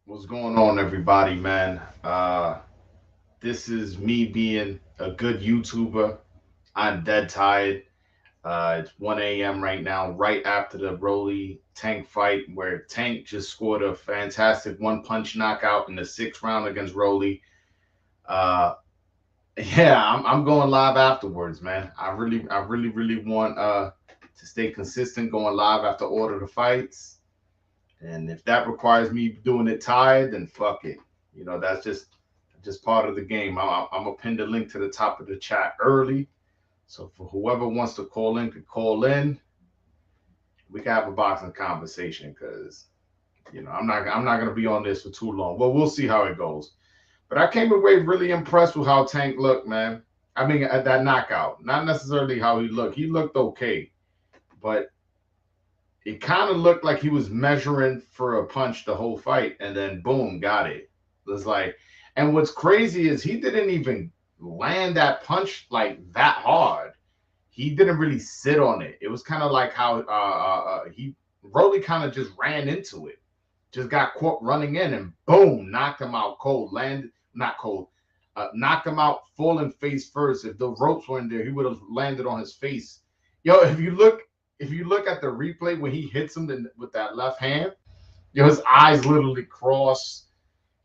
What's going on, everybody, man? This is me being a good YouTuber. I'm dead tired. It's 1 a.m. right now, right after the Broly Tank fight, where Tank just scored a fantastic one punch knockout in the sixth round against Broly. Uh, yeah, I'm going live afterwards, man. I really want to stay consistent, going live after all of the fights. And if that requires me doing it tired, then fuck it. That's just part of the game. I'm gonna pin the link to the top of the chat early, so for whoever wants to call in, could call in. We can have a boxing conversation because I'm not gonna be on this for too long. Well, we'll see how it goes. But I came away really impressed with how Tank looked, man. I mean, at that knockout, not necessarily how he looked. He looked okay, but it kind of looked like he was measuring for a punch the whole fight, and then boom, got it. It was like, and what's crazy is he didn't even land that punch like that hard. He didn't really sit on it. It was kind of like how he Rolly kind of just ran into it, just got caught running in, and boom, knocked him out cold. Landed not cold, knocked him out falling face first. If the ropes weren't there, he would have landed on his face. Yo, if you look at the replay when he hits him with that left hand, his eyes literally cross.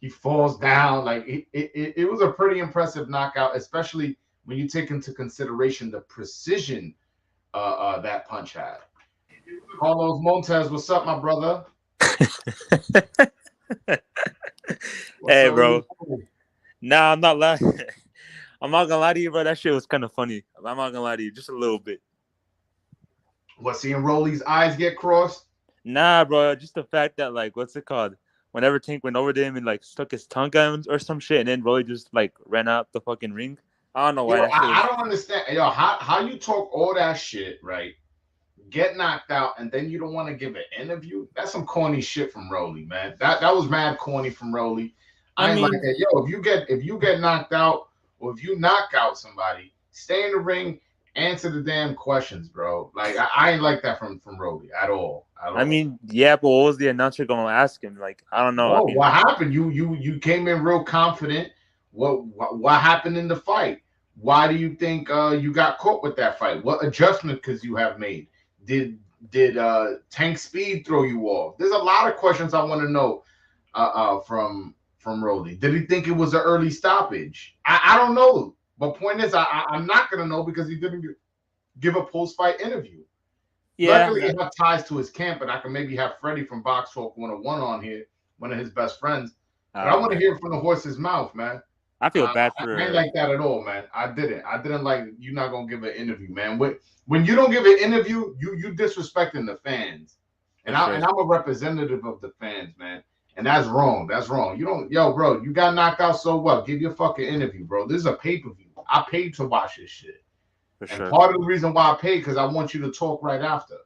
He falls down. Like it was a pretty impressive knockout, especially when you take into consideration the precision that punch had. Carlos Montes, what's up, my brother? What's Hey, up with bro. you? Nah, I'm not lying. I'm not gonna lie to you, bro. That shit was kind of funny. I'm not gonna lie to you, just a little bit. What, seeing Rolly's eyes get crossed? Nah, bro. Just the fact that like, what's it called? Whenever Tank went over to him and like stuck his tongue out or some shit, and then Rolly just like ran out the fucking ring. I don't know why Yo, that shit I was. don't understand. Yo, how you talk all that shit, right? Get knocked out, and then you don't want to give an interview? That's some corny shit from Rolly, man. That was mad corny from Rolly. I I ain't like mean, that. Yo, if you get knocked out, or if you knock out somebody, stay in the ring, answer the damn questions, bro. Like I ain't like that from Rolly at all, at all. yeah, but what was the announcer gonna ask him? Like, I don't know. I No, mean, what happened? You came in real confident. What happened in the fight? Why do you think you got caught with that fight? What adjustment could you have made? Did did Tank Speed throw you off? There's a lot of questions I want to know from Rolly. Did he think it was an early stoppage? I don't know. But point is, I'm not gonna know because he didn't give a post fight interview. yeah, Luckily, he have ties to his camp, and I can maybe have Freddie from Box Talk 101 on here, one of his best friends. But I want to man. hear it from the horse's mouth, man. I feel bad I ain't for. like that at all, man. I didn't. I didn't like you not gonna give an interview, man. When you don't give an interview, you disrespecting the fans, For and sure. I'm a representative of the fans, man. And that's wrong. That's wrong. You don't, yo, bro. You got knocked out, so what? Give your fucking interview, bro. This is a pay per view. I paid to watch this shit, For and sure. part of the reason why I paid because I want you to talk right after.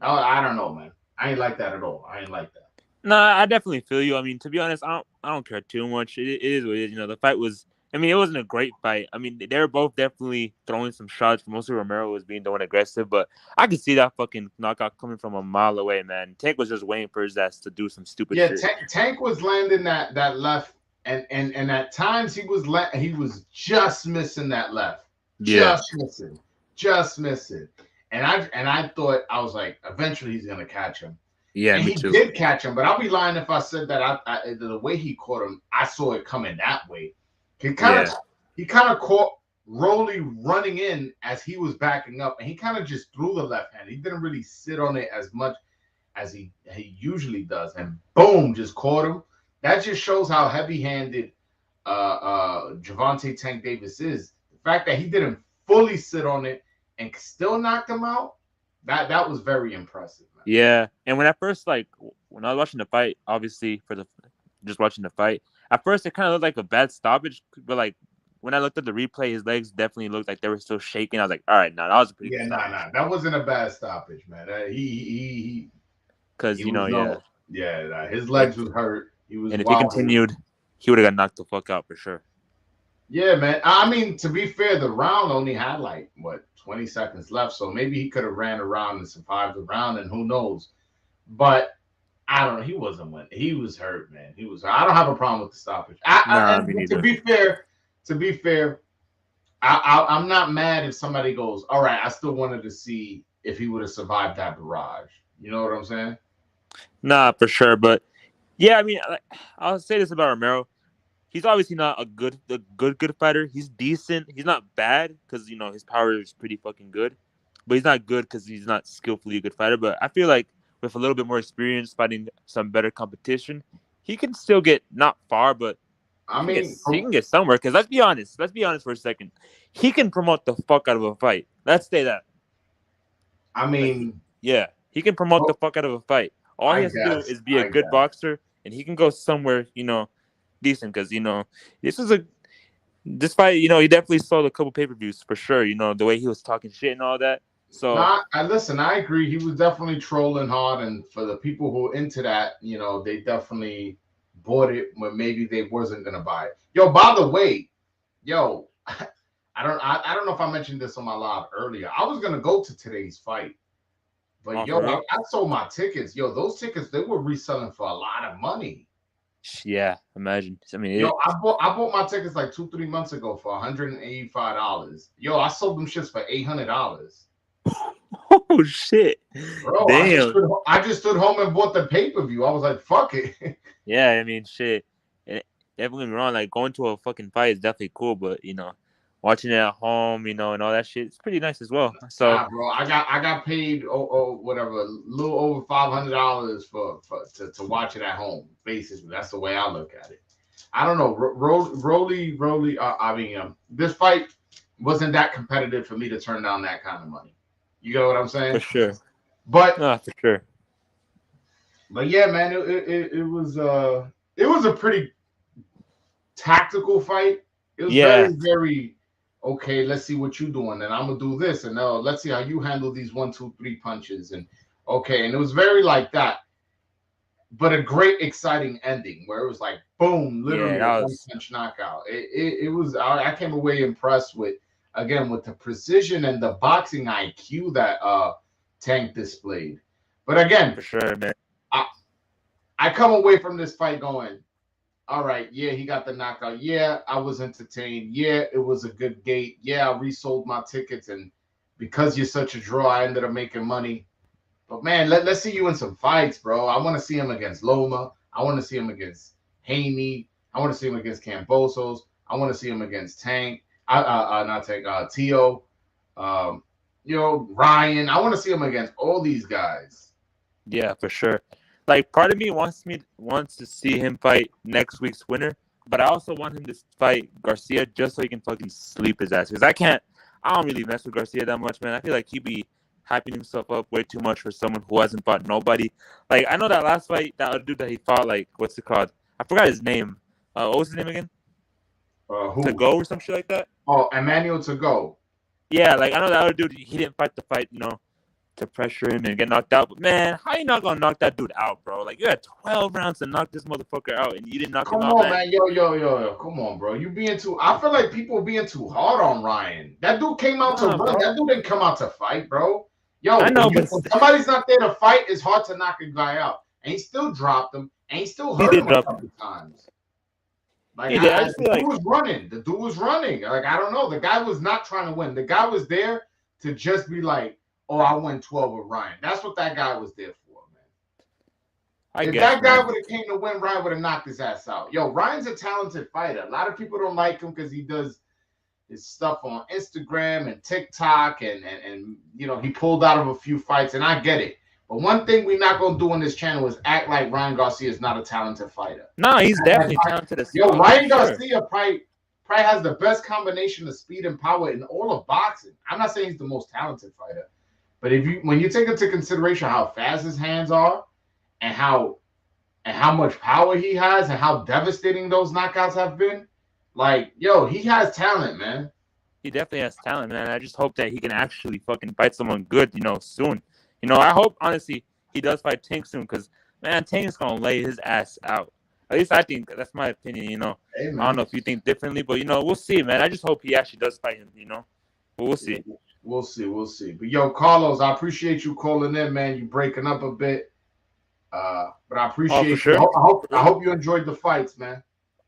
I don't know, man. I ain't like that at all. I ain't like that. No, I definitely feel you. I mean, to be honest, I don't care too much. It is what it is. The fight was. I mean, it wasn't a great fight. I mean, they were both definitely throwing some shots. Mostly Romero was being the one aggressive, but I could see that fucking knockout coming from a mile away, man. Tank was just waiting for his ass to do some stupid Yeah, shit. Tank was landing that left, and at times he was just missing that left, Yeah, just missing, just missing. And I thought I was like, eventually he's gonna catch him, yeah, and me he too. did catch him. But I'll be lying if I said that the way he caught him, I saw it coming that way. He kind of Yeah, he kind of caught Rolly running in as he was backing up, and he kind of just threw the left hand. He didn't really sit on it as much as he usually does, and boom, just caught him. That just shows how heavy-handed Gervonta Tank Davis is. The fact that he didn't fully sit on it and still knocked him out, that was very impressive, man. yeah. And when I was watching the fight, obviously for the just watching the fight, at first it kind of looked like a bad stoppage, but like when I looked at the replay, his legs definitely looked like they were still shaking. I was like, all right, nah, that was a pretty good Yeah, nah, stoppage. nah, that wasn't a bad stoppage, man. He Cause was yeah. no, yeah, nah, his If legs was hurt. He was and if he wobbly. continued, he would have got knocked the fuck out for sure. Yeah, man. I mean, to be fair, the round only had like what 20 seconds left, so maybe he could have ran around and survived the round, and who knows. But I don't know. He wasn't winning. He was hurt, man. He was. I don't have a problem with the stoppage. Nah, me And to neither. be fair, to be fair, I'm not mad if somebody goes, all right, I still wanted to see if he would have survived that barrage. You know what I'm saying? Nah, for sure. But yeah, I mean, I'll say this about Romero. He's obviously not a good fighter. He's decent. He's not bad because his power is pretty fucking good, but he's not good because he's not skillfully a good fighter. But I feel like with a little bit more experience fighting some better competition, he can still get not far, but I mean, he can get somewhere. Because let's be honest for a second, he can promote the fuck out of a fight. Let's say that. I Like, mean, yeah, he can promote the oh, fuck out of a fight. All he I has to do guess, is be a I good guess. boxer, and he can go somewhere, decent. Because this is a this fight. He definitely sold a couple pay-per-views for sure. The way he was talking shit and all that. So Not, I listen. I agree. He was definitely trolling hard, and for the people who are into that, they definitely bought it when maybe they wasn't gonna buy it. Yo, by the way, yo, I don't know if I mentioned this on my live earlier. I was gonna go to today's fight, but oh, yo, for real? I sold my tickets. Yo, those tickets they were reselling for a lot of money. Yeah, imagine. I mean, Yo, I bought my tickets like 2 3 months ago for $185. Yo, I sold them shits for $800. oh shit, Bro, damn. I just stood home and bought the pay-per-view. I was like, fuck it. Yeah, I mean, shit. Eh, Definitely wrong. Like going to a fucking fight is definitely cool, but watching it at home, and all that shit, it's pretty nice as well. So Nah, bro, I got paid whatever, a little over $500 to watch it at home. Basically, that's the way I look at it. I don't know, Roly. I mean, this fight wasn't that competitive for me to turn down that kind of money. You get what I'm for saying? sure, But no, for sure. yeah, man, it was a pretty tactical fight. It was Yeah, very, very okay. Let's see what you're doing, and I'm gonna do this, and let's see how you handle these 1 2 3 punches, and okay, and it was very like that, but a great, exciting ending where it was like boom, yeah, literally a that one was punch knockout. It was. I came away impressed with again with the precision and the boxing IQ that Tank displayed. But again, for sure, man. I I come away from this fight going, all right, yeah, he got the knockout. Yeah, I was entertained. Yeah, it was a good gate. Yeah, I resold my tickets, and because you're such a draw, I ended up making money. But man, let's see you in some fights, bro. I want to see him against Loma. I want to see him against Haney. I want to see him against Cambosos. I want to see him against Tank. Not Tank. Tio. Um, Ryan. I want to see him against all these guys. Yeah, for sure. Like part of me wants to see him fight next week's winner, but I also want him to fight Garcia just so he can fucking sleep his ass. Because I don't really mess with Garcia that much, man. I feel like he be hyping himself up way too much for someone who hasn't fought nobody. Like I know that last fight, that other dude that he fought, like what's it called? I forgot his name. What was his name again? To Who? go or some shit like that. Oh, Emmanuel to go. Yeah, like I know that other dude. He didn't fight the fight, to pressure him and get knocked out. But man, how you not gonna knock that dude out, bro? Like you had 12 rounds to knock this motherfucker out, and you didn't knock him Come out, on, man. man. Yo. Come on, bro. You being too. I feel like people being too hard on Ryan. That dude came out to Nah, run. bro. That dude didn't come out to fight, bro. Yo, I know, but when somebody's not there to fight, it's hard to knock a guy out. And he still dropped him, and he still he hurt did him a drop him. couple times. Like He did. I I just the feel dude like was running. The dude was running. Like I don't know. The guy was not trying to win. The guy was there to just be like, oh, I won 12 with Ryan. That's what that guy was there for, man. I If guess, that guy man. would have came to win, Ryan would have knocked his ass out. Yo, Ryan's a talented fighter. A lot of people don't like him because he does his stuff on Instagram and TikTok, and he pulled out of a few fights, and I get it. But one thing we're not gonna do on this channel is act like Ryan Garcia is not a talented fighter. No, he's definitely talented as Yo, fuck for Ryan sure. Garcia probably has the best combination of speed and power in all of boxing. I'm not saying he's the most talented fighter, but when you take into consideration how fast his hands are and how much power he has and how devastating those knockouts have been, like, yo, he has talent, man. He definitely has talent, man. I just hope that he can actually fucking fight someone good, soon. I hope honestly he does fight Tank soon, because man, Tank's gonna lay his ass out. At least I think that's my opinion. Hey, I don't man. know if you think differently, but we'll see, man. I just hope he actually does fight him. But we'll see. We'll see. We'll see. But yo, Carlos, I appreciate you calling in, man. You breaking up a bit. But I Oh, for appreciate you. sure. I hope you enjoyed the fights, man.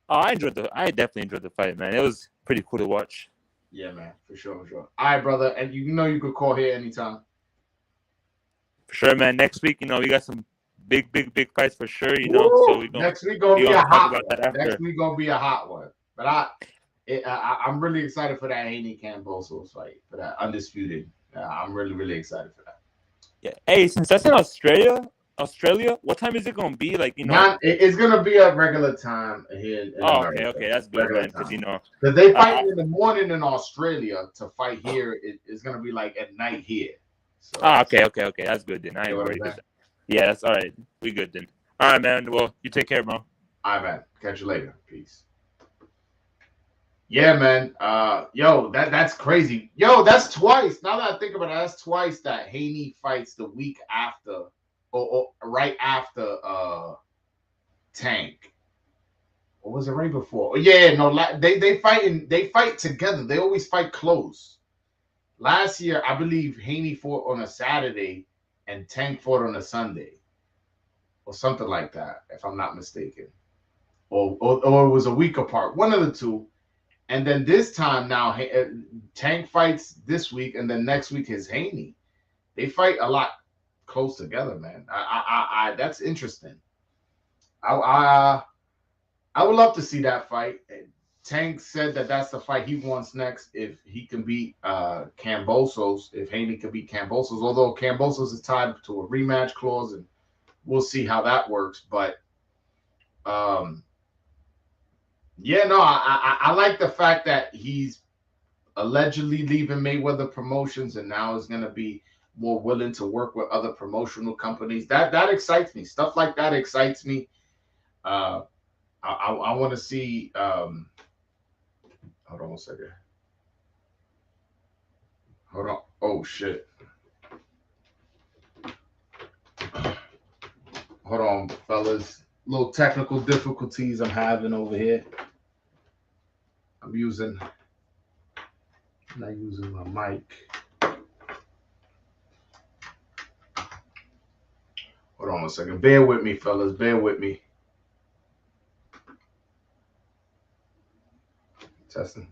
Oh, I definitely enjoyed the fight, man. It was pretty cool to watch. Yeah, man, for sure, for sure. All right, brother, and you know you could call here anytime. For sure, man. Next week, we got some big fights for sure. So Woo! Next week gonna we be a gonna talk hot about one. that Next after. week gonna be a hot one. But I'm really excited for that Haney Cambosos fight for that undisputed. I'm really excited for that. Yeah. Hey, since that's in Australia, what time is it gonna be? It's gonna be a regular time here in Oh, okay, America. okay, that's good, Regular man. Because time. Because they I, fighting in the morning in Australia to fight here. It's gonna be like at night here. So okay, that's good then. I you know ain't what I'm worried. saying? Yeah, that's all right. We good then. All right, man. Well, you take care, bro. All right, man. Catch you later. Peace. Yeah, man. Yo, that's crazy. Yo, that's twice. Now that I think about it, that's twice that Haney fights the week after, or right after Tank. Or was it right before? Oh, yeah, no. They fight together. They always fight close. Last year, I believe Haney fought on a Saturday and Tank fought on a Sunday, or something like that, if I'm not mistaken. Or it was a week apart. One of the two. And then this time now, Tank fights this week, and then next week is Haney. They fight a lot close together, man. That's interesting. I I would love to see that fight. Tank said that that's the fight he wants next if he can beat Cambosos, if Haney can beat Cambosos, although Cambosos is tied to a rematch clause, and we'll see how that works. But um, yeah, no, I like the fact that he's allegedly leaving Mayweather Promotions and now is going to be more willing to work with other promotional companies. That excites me. Stuff like that excites me. Uh, I want to see. Hold on one second. Hold on. Oh shit. Hold on, fellas. Little technical difficulties I'm having over here. I'm using. I'm not using my mic. Hold on one second. Bear with me, fellas. Bear with me. Testing.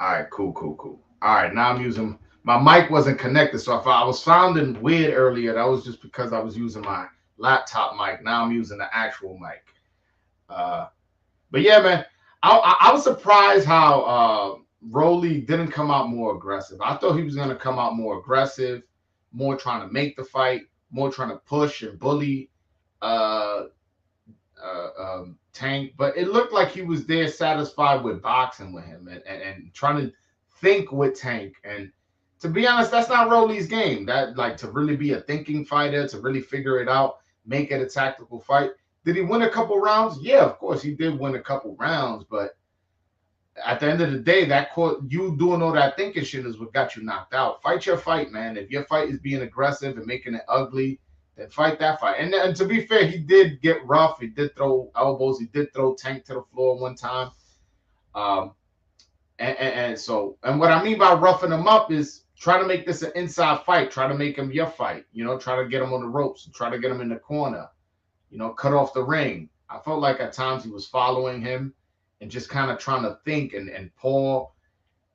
All right, cool. All right, now I'm using my mic wasn't connected, so if I was sounding weird earlier, that was just because I was using my laptop mic. Now I'm using the actual mic. Uh, but yeah, man, I was surprised how Rolly didn't come out more aggressive. I thought he was gonna come out more aggressive, more trying to make the fight, more trying to push and bully uh, Tank, but it looked like he was there satisfied with boxing with him and trying to think with Tank. And to be honest, that's not Rolly's game. That like to really be a thinking fighter, to really figure it out, make it a tactical fight. Did he win a couple rounds? Yeah, of course he did win a couple rounds, but at the end of the day, you doing all that thinking shit is what got you knocked out. Fight your fight, man. If your fight is being aggressive and making it ugly, then fight that fight. And to be fair, he did get rough. He did throw elbows. He did throw Tank to the floor one time. Um, and what I mean by roughing him up is try to make this an inside fight. Try to make him your fight. Try to get him on the ropes. Try to get him in the corner. Cut off the ring. I felt like at times he was following him and just kind of trying to think. And Paul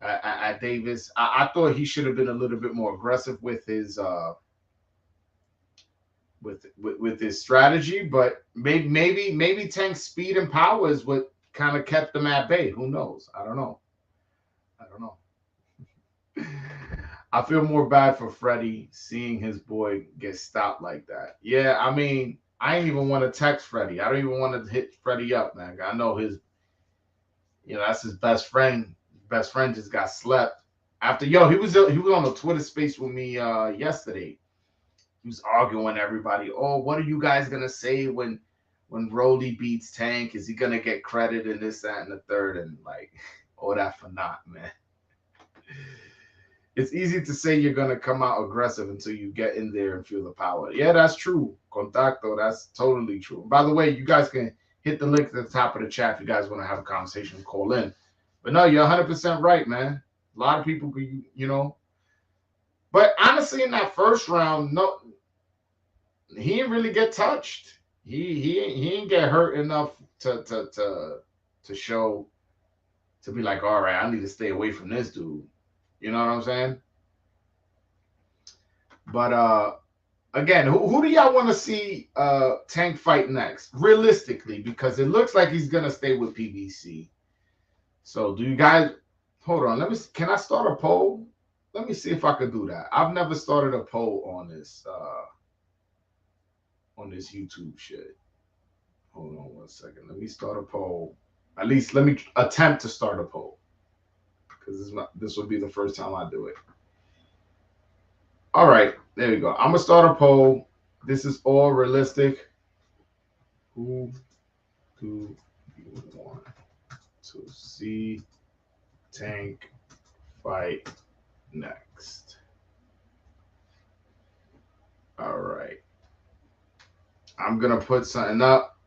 at Davis, I thought he should have been a little bit more aggressive with his with his strategy. But maybe Tank's speed and power is what kind of kept him at bay. Who knows? I don't know. I feel more bad for Freddie seeing his boy get stopped like that. Yeah, I mean, I ain't even want to text Freddie. I don't even want to hit Freddie up, man. I know that's his best friend. His best friend just got slept. After he was on a Twitter space with me yesterday. He was arguing with everybody. Oh, what are you guys gonna say when Rolly beats Tank? Is he gonna get credit in this, that, and the third? And like, all that for naught, man. It's easy to say you're gonna come out aggressive until you get in there and feel the power. Yeah, that's true. Contacto, that's totally true. By the way, you guys can hit the link at the top of the chat if you guys want to have a conversation, call in. But no, you're 100% right, man. A lot of people, But honestly, in that first round, no, he didn't really get touched. He ain't get hurt enough to show to be like, all right, I need to stay away from this dude. You know what I'm saying? But again, who do y'all want to see Tank fight next? Realistically, because it looks like he's gonna stay with PBC. So do you guys hold on? Let me. Can I start a poll? Let me see if I can do that. I've never started a poll on this YouTube shit. Hold on one second. Let me start a poll. At least let me attempt to start a poll because this will be the first time I do it. All right, there we go. I'm gonna start a poll. This is all realistic. Who do you want to see Tank fight next? All right. I'm gonna put something up.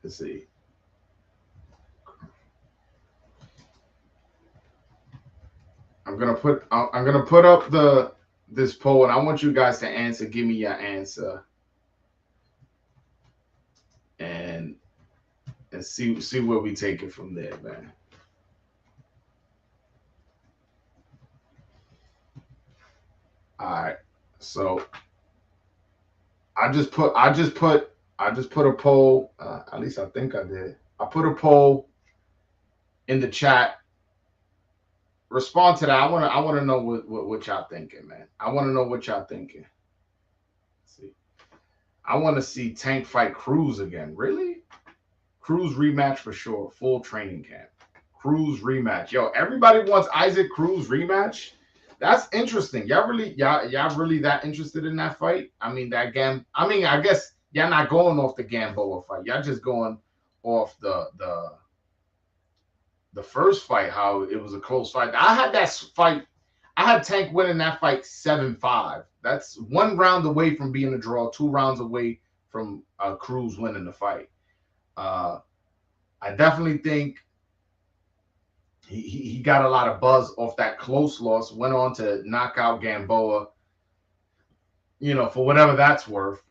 Let's see. I'm gonna put up this poll, and I want you guys to answer. Give me your answer, and see where we take it from there, man. All right. So I just put a poll. At least I think I did. I put a poll in the chat. Respond to that. I wanna know what y'all thinking, man. I wanna know what y'all thinking. Let's see. I want to see Tank fight Cruz again. Really? Cruz rematch for sure. Full training camp. Cruz rematch. Yo, everybody wants Isaac Cruz rematch. That's interesting. Y'all really that interested in that fight? I mean I guess y'all not going off the Gamboa fight. Y'all just going off the first fight, how it was a close fight. I had that fight. I had Tank winning that fight 7-5. That's one round away from being a draw, 2 rounds away from Cruz winning the fight. Uh, I definitely think he got a lot of buzz off that close loss. Went on to knock out Gamboa, for whatever that's worth.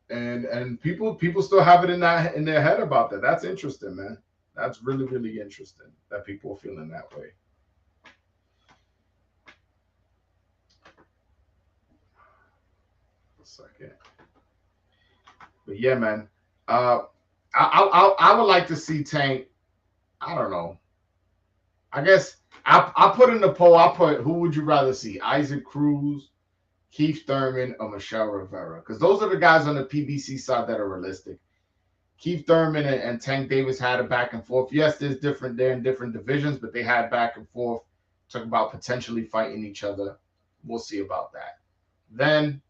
And people still have it in their head about that. That's interesting, man. That's really really interesting that people are feeling that way. A second, but yeah, man. Uh, I would like to see Tank. I don't know. I guess I put in the poll. I put who would you rather see, Isaac Cruz, Keith Thurman, or Michelle Rivera? Because those are the guys on the PBC side that are realistic. Keith Thurman and Tank Davis had a back and forth. Yes, there's different. They're in different divisions, but they had back and forth. Talk about potentially fighting each other. We'll see about that. Then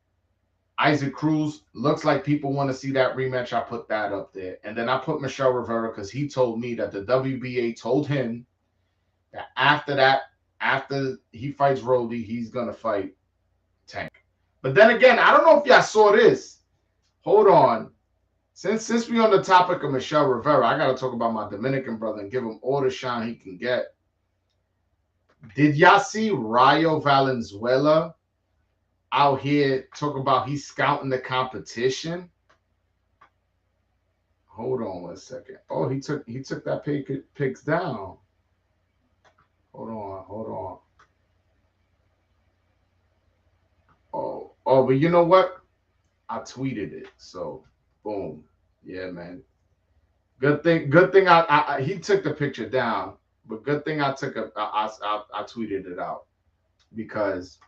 Isaac Cruz looks like people want to see that rematch. I put that up there, and then I put Michelle Rivera because he told me that the WBA told him that, after he fights Roldy, he's gonna fight Tank. But then again, I don't know if y'all saw this. Hold on. Since we on the topic of Michelle Rivera, I gotta talk about my Dominican brother and give him all the shine he can get. Did y'all see Rayo Valenzuela out here talk about he's scouting the competition? Hold on one second. Oh, he took that pics down. Hold on. But you know what? I tweeted it. So boom. Yeah, man. Good thing he took the picture down, but good thing I tweeted it out because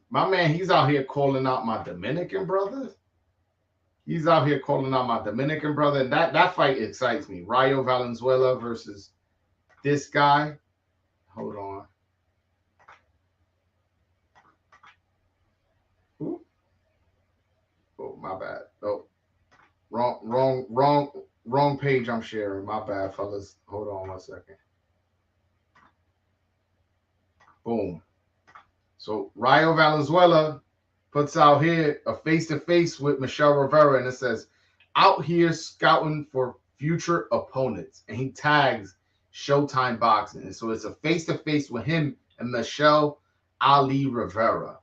my man, he's out here calling out my Dominican brother. He's out here calling out my Dominican brother, and that fight excites me. Rayo Valenzuela versus this guy. Hold on. Ooh. Oh, my bad. Oh, wrong page I'm sharing. My bad, fellas. Hold on one second. Boom. So Rayo Valenzuela puts out here a face-to-face with Michelle Rivera, and it says, out here scouting for future opponents. And he tags Showtime Boxing. And so it's a face-to-face with him and Michelle Ali Rivera.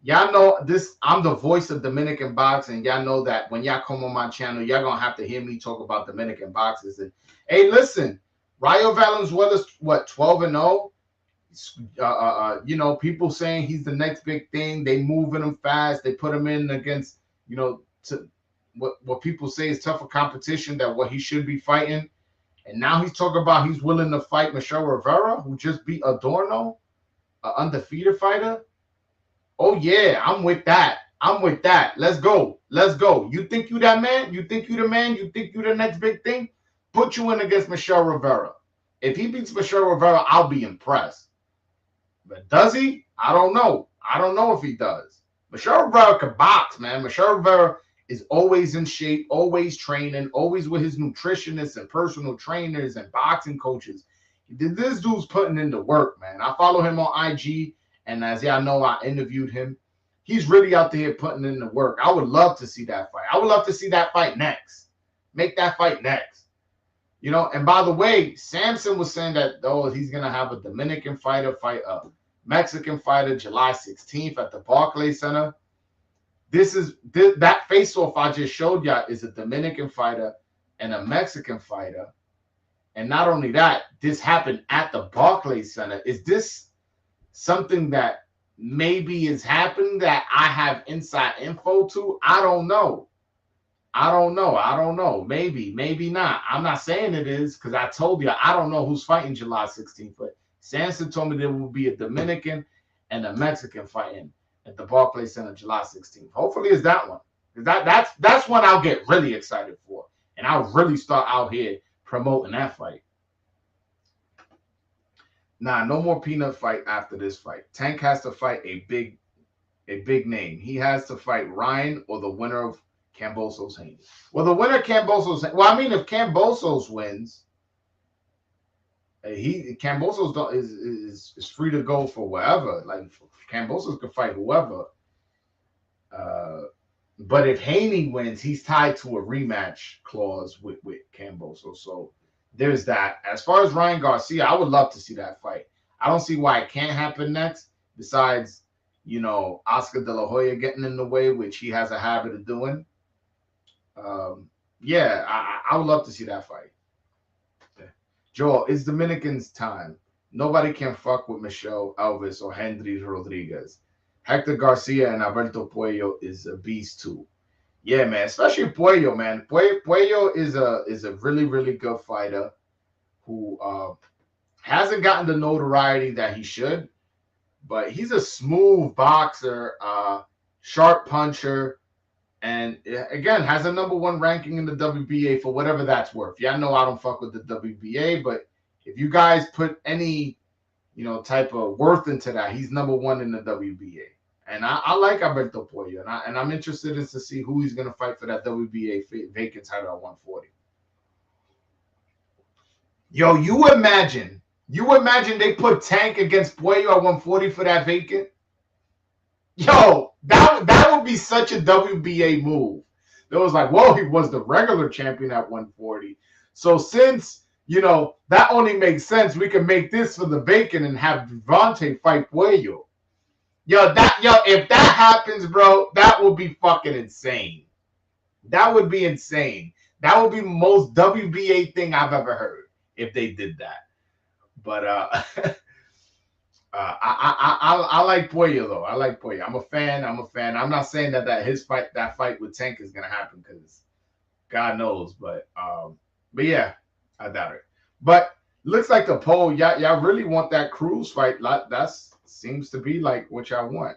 Y'all know this. I'm the voice of Dominican boxing. Y'all know that when y'all come on my channel, y'all gonna have to hear me talk about Dominican boxers. And hey, listen, Rayo Valenzuela's what 12-0. People saying he's the next big thing. They moving him fast. They put him in against to what people say is tougher competition than what he should be fighting. And now he's talking about he's willing to fight Michelle Rivera, who just beat Adorno, an undefeated fighter. Oh yeah, I'm with that. I'm with that. Let's go. Let's go. You think you that man? You think you the man? You think you the next big thing? Put you in against Michelle Rivera. If he beats Michelle Rivera, I'll be impressed. But does he? I don't know. I don't know if he does. Michelle Rivera can box, man. Michelle Rivera is always in shape, always training, always with his nutritionists and personal trainers and boxing coaches. This dude's putting in the work, man. I follow him on IG, and as y'all know, I interviewed him. He's really out there putting in the work. I would love to see that fight. I would love to see that fight next. Make that fight next. And by the way, Samson was saying that he's gonna have a Dominican fighter fight a Mexican fighter July 16th at the Barclays Center. That face-off I just showed y'all is a Dominican fighter and a Mexican fighter. And not only that, this happened at the Barclays Center. Is this something that maybe is happening that I have inside info to? I don't know. Maybe, maybe not. I'm not saying it is because I told you I don't know who's fighting July 16th. But Sanson told me there will be a Dominican and a Mexican fighting at the Barclays Center July 16th. Hopefully it's that one. That's one I'll get really excited for. And I'll really start out here promoting that fight. Nah, no more peanut fight after this fight. Tank has to fight a big name. He has to fight Ryan or the winner of Kambosos Haney. Well, the winner of Kambosos. Well, I mean, if Kambosos wins, Kambosos is free to go for wherever. Like Kambosos could fight whoever. But if Haney wins, he's tied to a rematch clause with Kambosos. So there's that. As far as Ryan Garcia, I would love to see that fight. I don't see why it can't happen next. Besides, Oscar De La Hoya getting in the way, which he has a habit of doing. I would love to see that fight. Joel, it's Dominicans' time. Nobody can fuck with Michelle Elvis or Henry Rodriguez. Hector Garcia and Alberto Puello is a beast too. Yeah, man, especially Puello, man. Puello is a really, really good fighter who hasn't gotten the notoriety that he should, but he's a smooth boxer, sharp puncher, and again has a #1 ranking in the WBA for whatever that's worth. Y'all know I don't fuck with the WBA, but if you guys put any type of worth into that, he's #1 in the WBA. And I like Alberto Puello, and I'm interested in to see who he's going to fight for that WBA vacant title at 140. Yo, you imagine they put Tank against Puello at 140 for that vacant? Yo, that would be such a WBA move. It was like, whoa, he was the regular champion at 140. So since, that only makes sense, we can make this for the vacant and have Gervonta fight Puello. If that happens, bro, that would be fucking insane. That would be insane. That would be the most WBA thing I've ever heard if they did that. But I like Puello though. I like Puello. I'm a fan. I'm not saying that fight with Tank is gonna happen because God knows. But yeah, I doubt it. But looks like the poll, y'all really want that Cruz fight. That's seems to be like what y'all want.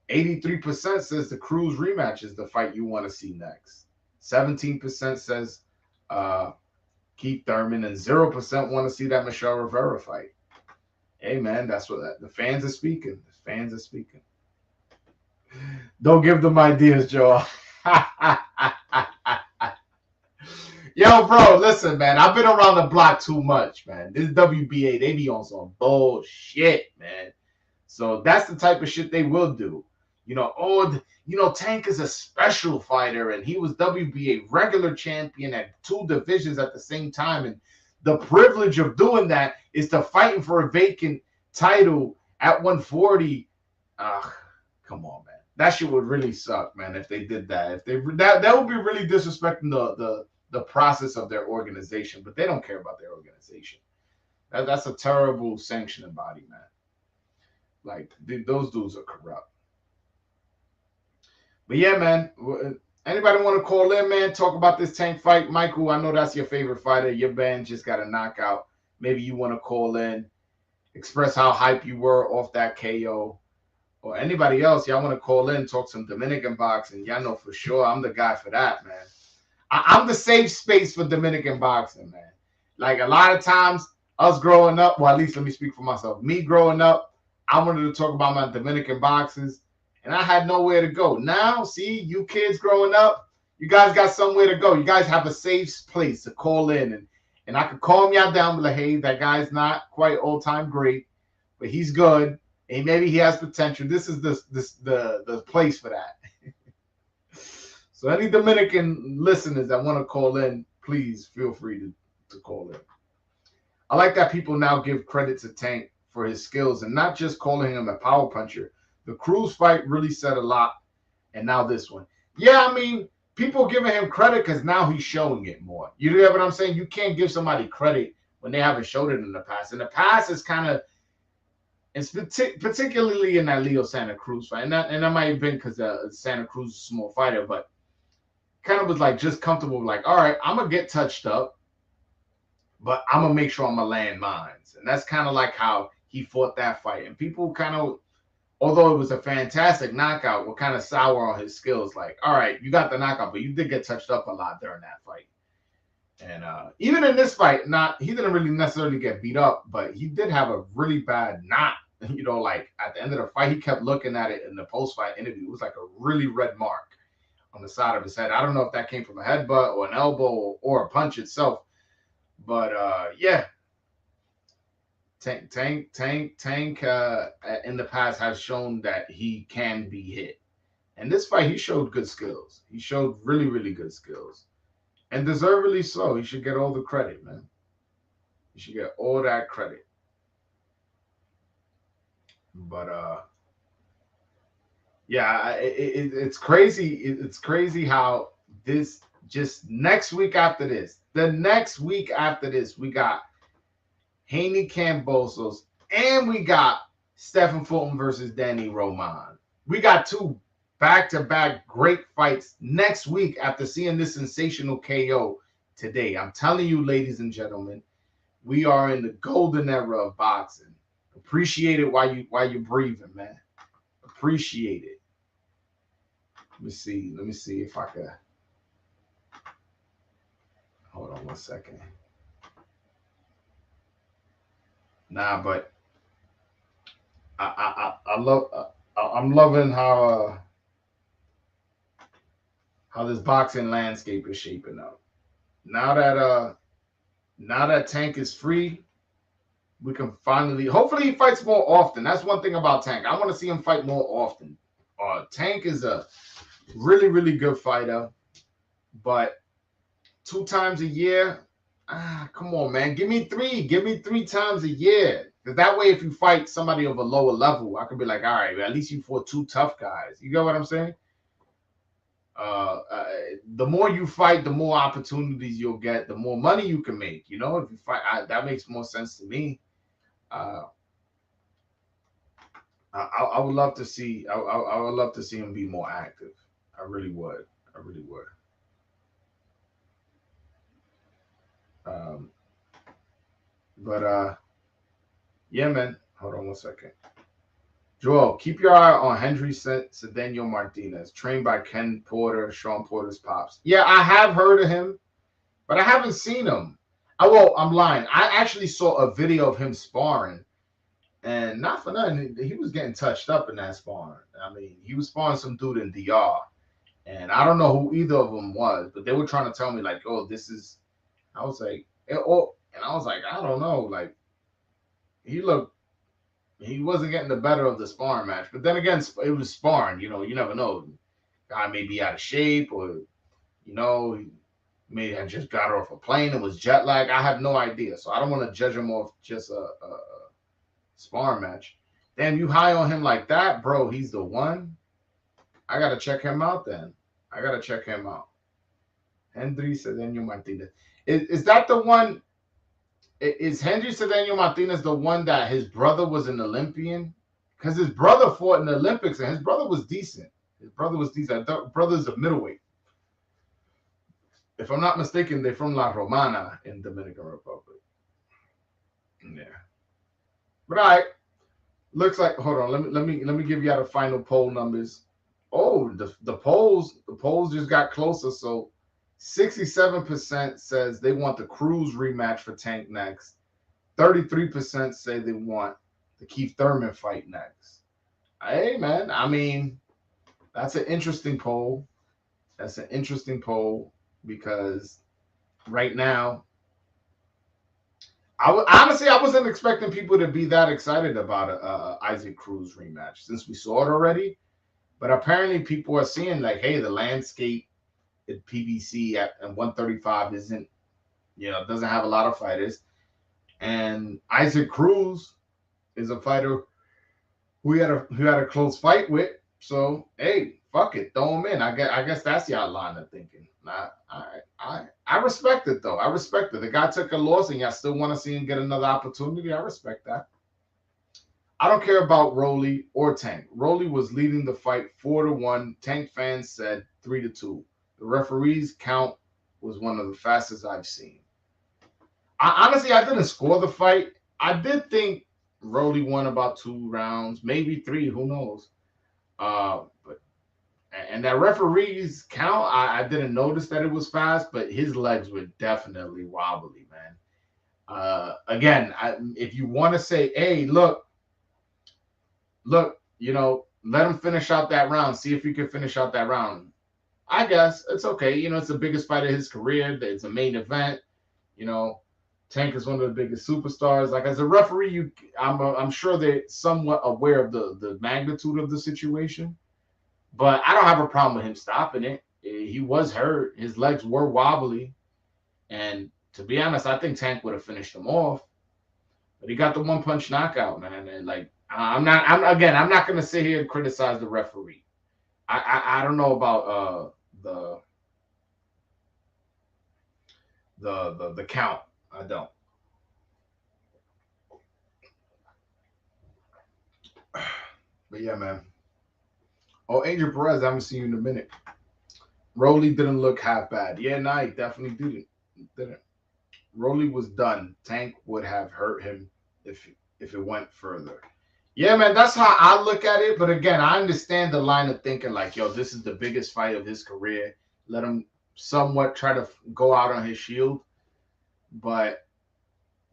83% says the Cruz rematch is the fight you want to see next. 17% says Keith Thurman, and 0% want to see that Michelle Rivera fight. Hey man, that's what the fans are speaking. The fans are speaking. Don't give them ideas, Joe. Yo, bro, listen, man. I've been around the block too much, man. This WBA, they be on some bullshit, man. So that's the type of shit they will do. Tank is a special fighter, and he was WBA regular champion at 2 divisions at the same time. And the privilege of doing that is to fighting for a vacant title at 140. Come on, man. That shit would really suck, man, if they did that. If they that would be really disrespecting the process of their organization. But they don't care about their organization. That's a terrible sanctioning body, man. Like those dudes are corrupt. But yeah, man. Anybody want to call in, man? Talk about this Tank fight, Michael. I know that's your favorite fighter. Your band just got a knockout. Maybe you want to call in, express how hype you were off that KO, or anybody else. Y'all want to call in, talk some Dominican boxing? Y'all know for sure I'm the guy for that, man. I'm the safe space for Dominican boxing, man. Like a lot of times, us growing up, well, at least let me speak for myself. Me growing up, I wanted to talk about my Dominican boxes, and I had nowhere to go. Now, see, you kids growing up, you guys got somewhere to go. You guys have a safe place to call in, and I could calm y'all down, be like, hey, that guy's not quite all-time great, but he's good, and maybe he has potential. This is the place for that. So any Dominican listeners that want to call in, please feel free to call in. I like that people now give credit to Tank for his skills and not just calling him a power puncher. The Cruz fight really said a lot, and now this one. Yeah, I mean, people giving him credit because now he's showing it more. You know what I'm saying? You can't give somebody credit when they haven't showed it in the past. In the past, it's kind of, it's particularly in that Leo Santa Cruz fight, and that might have been because Santa Cruz is a small fighter, but kind of was like just comfortable, like, all right, I'm gonna get touched up, but I'm gonna make sure I'm gonna land mines. And that's kind of like how he fought that fight. And people kind of, although it was a fantastic knockout, were kind of sour on his skills. Like, all right, you got the knockout, but you did get touched up a lot during that fight. And even in this fight, he didn't really necessarily get beat up, but he did have a really bad knot. You know, like at the end of the fight, he kept looking at it in the post-fight interview. It was like a really red mark on the side of his head. I don't know if that came from a headbutt or an elbow or a punch itself, but yeah, Tank in the past has shown that he can be hit. And this fight, he showed good skills. He showed really, really good skills, and deservedly so. He should get all the credit, man. He should get all that credit. But yeah, it's crazy. It's crazy how this just next week after this, the next week after this, we got Haney Cambosos and we got Stephen Fulton versus Danny Roman. We got two back-to-back great fights next week after seeing this sensational KO today. I'm telling you, ladies and gentlemen, we are in the golden era of boxing. Appreciate it while you're breathing, man. Appreciate it. Let me see if I can. Hold on one second. Nah, but I love. I'm loving how this boxing landscape is shaping up. Now that Tank is free, we can finally. Hopefully, he fights more often. That's one thing about Tank. I want to see him fight more often. Tank is a really, really good fighter, but 2 times a year, come on, man. Give me 3. Give me 3 times a year. Because that way, if you fight somebody of a lower level, I can be like, all right, at least you fought 2 tough guys. You get what I'm saying? The more you fight, the more opportunities you'll get, the more money you can make. You know, if you fight, that makes more sense to me. I would love to see. I would love to see him be more active. I really would. I really would. Um, but yeah, man. Hold on one second. Joel, keep your eye on Henry Cedeno Martinez, trained by Ken Porter, Sean Porter's pops. Yeah, I have heard of him, but I haven't seen him. I'm lying. I actually saw a video of him sparring, and not for nothing, he was getting touched up in that sparring. I mean, he was sparring some dude in DR, and I don't know who either of them was, but they were trying to tell me like, "Oh, this is." I was like, and I was like, I don't know, like he wasn't getting the better of the sparring match. But then again, it was sparring. You know, you never know. Guy may be out of shape, or he may have just got off a plane and was jet lag. I have no idea, so I don't want to judge him off just a sparring match. Damn, you high on him like that, bro? He's the one. I gotta check him out then. I gotta check him out. Henry Cedeno Martinez. Is that the one? Is Henry Cedeno Martinez the one that his brother was an Olympian? Because his brother fought in the Olympics and his brother was decent. His brother was decent. I thought brother's a middleweight. If I'm not mistaken, they're from La Romana in Dominican Republic. Yeah. But all right. Looks like hold on. Let me give you out the final poll numbers. Oh, the polls just got closer. So 67% says they want the Cruz rematch for Tank next. 33% say they want the Keith Thurman fight next. Hey man, I mean, that's an interesting poll. That's an interesting poll because right now, honestly I wasn't expecting people to be that excited about a Isaac Cruz rematch since we saw it already. But apparently, people are seeing like, hey, the landscape at PBC at 135 isn't, doesn't have a lot of fighters, and Isaac Cruz is a fighter who had a close fight with. So hey, fuck it, throw him in. I guess that's y'all line of thinking. I respect it though. I respect it. The guy took a loss, and y'all still want to see him get another opportunity. I respect that. I don't care about Rolly or Tank. Rolly was leading the fight 4-1. Tank fans said 3-2. The referees count was one of the fastest I've seen. I didn't score the fight. I did think Rolly won about 2 rounds, maybe 3. Who knows? But and that referees count, I didn't notice that it was fast, but his legs were definitely wobbly, man. Again, if you want to say, hey, look, let him finish out that round. See if he can finish out that round. I guess it's okay. It's the biggest fight of his career. It's a main event. You know, Tank is one of the biggest superstars. Like as a referee, I'm sure they're somewhat aware of the magnitude of the situation. But I don't have a problem with him stopping it. He was hurt. His legs were wobbly, and to be honest, I think Tank would have finished him off. But he got the one punch knockout, man. And like I'm not gonna sit here and criticize the referee. I don't know about the the count. I don't. But yeah, man. Oh, Angel Perez, I haven't seen you in a minute. Rolly didn't look half bad. Yeah, nah, he definitely didn't. Rolly was done. Tank would have hurt him if it went further. Yeah, man, that's how I look at it. But again, I understand the line of thinking like, yo, this is the biggest fight of his career. Let him somewhat try to go out on his shield. But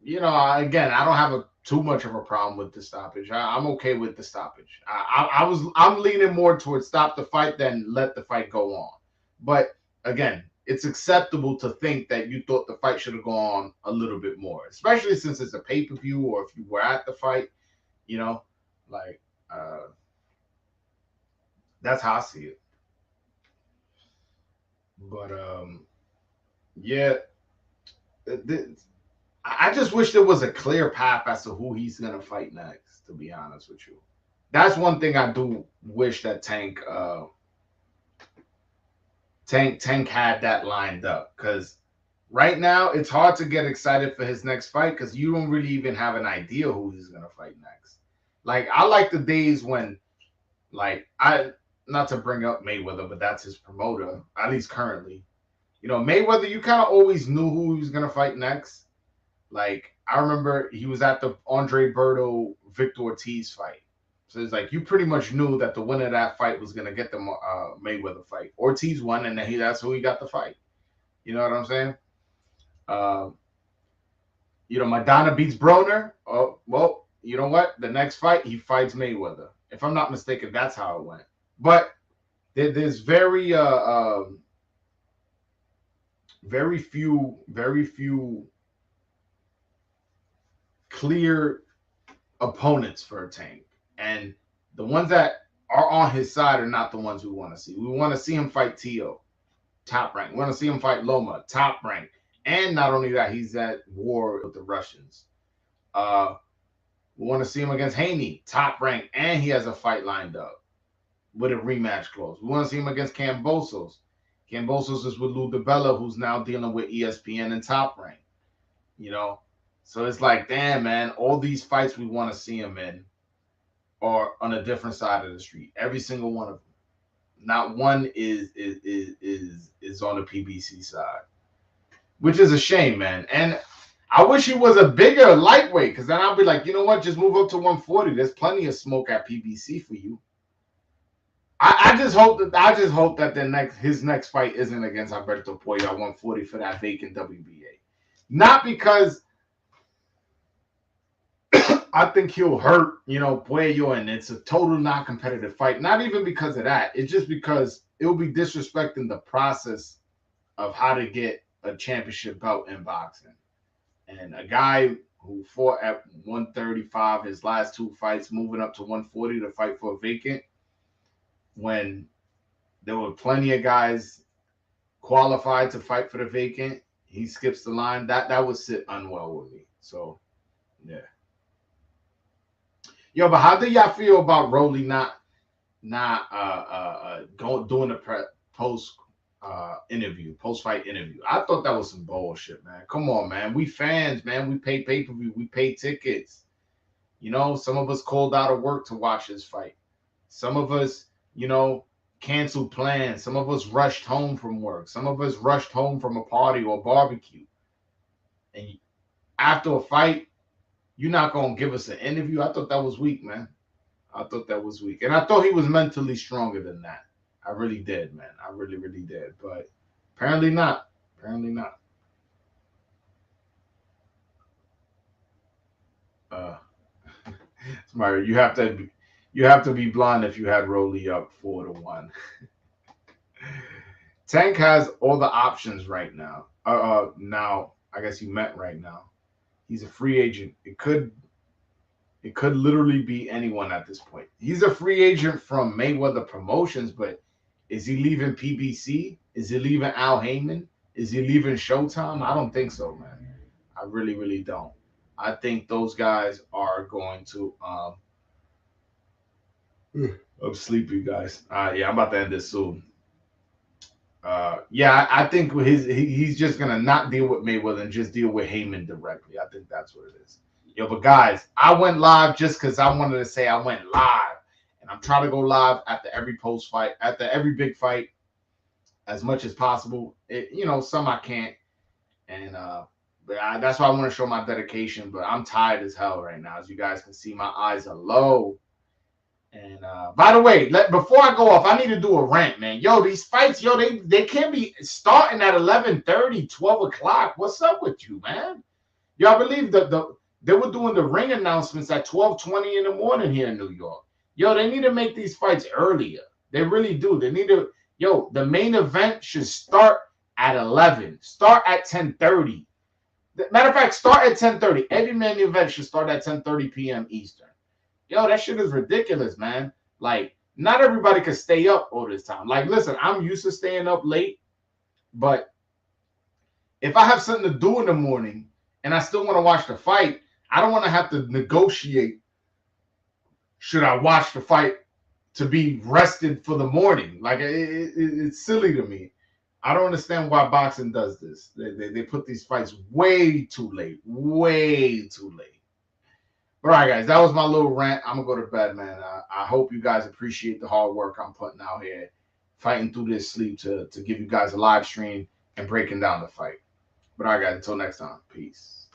again, I don't have too much of a problem with the stoppage. I'm okay with the stoppage. I'm leaning more towards stop the fight than let the fight go on. But again, it's acceptable to think that you thought the fight should have gone on a little bit more, especially since it's a pay per view or if you were at the fight. You know, like that's how I see it. But yeah, I just wish there was a clear path as to who he's gonna fight next. To be honest with you, that's one thing I do wish that Tank had that lined up because right now it's hard to get excited for his next fight because you don't really even have an idea who he's gonna fight next. Like I like the days when, like I not to bring up Mayweather, but that's his promoter at least currently. Mayweather, you kind of always knew who he was gonna fight next. Like I remember he was at the Andre Berto Victor Ortiz fight. So it's like you pretty much knew that the winner of that fight was gonna get the Mayweather fight. Ortiz won, and then that's who he got the fight. You know what I'm saying? Uh, Madonna beats Broner. Oh well, you know what? The next fight he fights Mayweather. If I'm not mistaken, that's how it went. But there's very few clear opponents for a Tank. And the ones that are on his side are not the ones we want to see. We want to see him fight Tio, top rank. We want to see him fight Loma, top rank. And not only that, he's at war with the Russians. We want to see him against Haney, top rank, and he has a fight lined up. with a rematch clause. We want to see him against Cambosos. Cambosos is with Lou DiBella, who's now dealing with ESPN and Top Rank. You know, so it's like, damn, man, all these fights we want to see him in are on a different side of the street. Every single one of them. Not one is on the PBC side, which is a shame, man. And I wish he was a bigger lightweight, because then I'll be like, you know what? Just move up to 140. There's plenty of smoke at PBC for you. I just hope that his next fight isn't against Alberto Puello at 140 for that vacant WBA. Not because I think he'll hurt, Puello, and it's a total non-competitive fight. Not even because of that. It's just because it'll be disrespecting the process of how to get a championship belt in boxing. And a guy who fought at 135 his last two fights, moving up to 140 to fight for a vacant, when there were plenty of guys qualified to fight for the vacant, he skips the line. That would sit unwell with me. So, yeah. Yo, but how do y'all feel about Rolly not doing a post post fight interview? I thought that was some bullshit, man. Come on, man. We fans, man. We pay pay-per-view. We pay tickets. Some of us called out of work to watch this fight. Some of us, canceled plans. Some of us rushed home from work. Some of us rushed home from a party or a barbecue. And after a fight, you're not going to give us an interview? I thought that was weak, man. I thought that was weak. And I thought he was mentally stronger than that. I really did, man. I really, really did. But apparently not. Apparently not. Smart. You have to be blind if you had Rolly up 4-1. Tank has all the options right now. Now I guess you meant right now. He's a free agent. It could literally be anyone at this point. He's a free agent from Mayweather Promotions, but is he leaving PBC? Is he leaving Al Heyman? Is he leaving Showtime? I don't think so, man. I really, really don't. I think those guys are going to. I'm sleepy, guys. Yeah, I'm about to end this soon. Yeah, I think he's just gonna not deal with Mayweather and just deal with Heyman directly. I think that's what it is. Yo, but guys, I went live just because I wanted to say I went live, and I'm trying to go live after every post fight, after every big fight, as much as possible. Some I can't, and that's why I want to show my dedication. But I'm tired as hell right now, as you guys can see. My eyes are low. And by the way, before I go off, I need to do a rant, man. Yo, these fights, yo, they can't be starting at 11:30, 12 o'clock. What's up with you, man? Yo, I believe they were doing the ring announcements at 12:20 in the morning here in New York. Yo, they need to make these fights earlier. They really do. They need to, the main event should start at 11. Start at 10:30. Matter of fact, start at 10:30. Every main event should start at 10:30 p.m. Eastern. Yo, that shit is ridiculous, man. Like, not everybody can stay up all this time. Like, listen, I'm used to staying up late, but if I have something to do in the morning and I still want to watch the fight, I don't want to have to negotiate. Should I watch the fight to be rested for the morning? Like, it's silly to me. I don't understand why boxing does this. They put these fights way too late. Way too late. All right, guys, that was my little rant. I'm going to go to bed, man. I hope you guys appreciate the hard work I'm putting out here, fighting through this sleep to give you guys a live stream and breaking down the fight. But all right, guys, until next time, peace.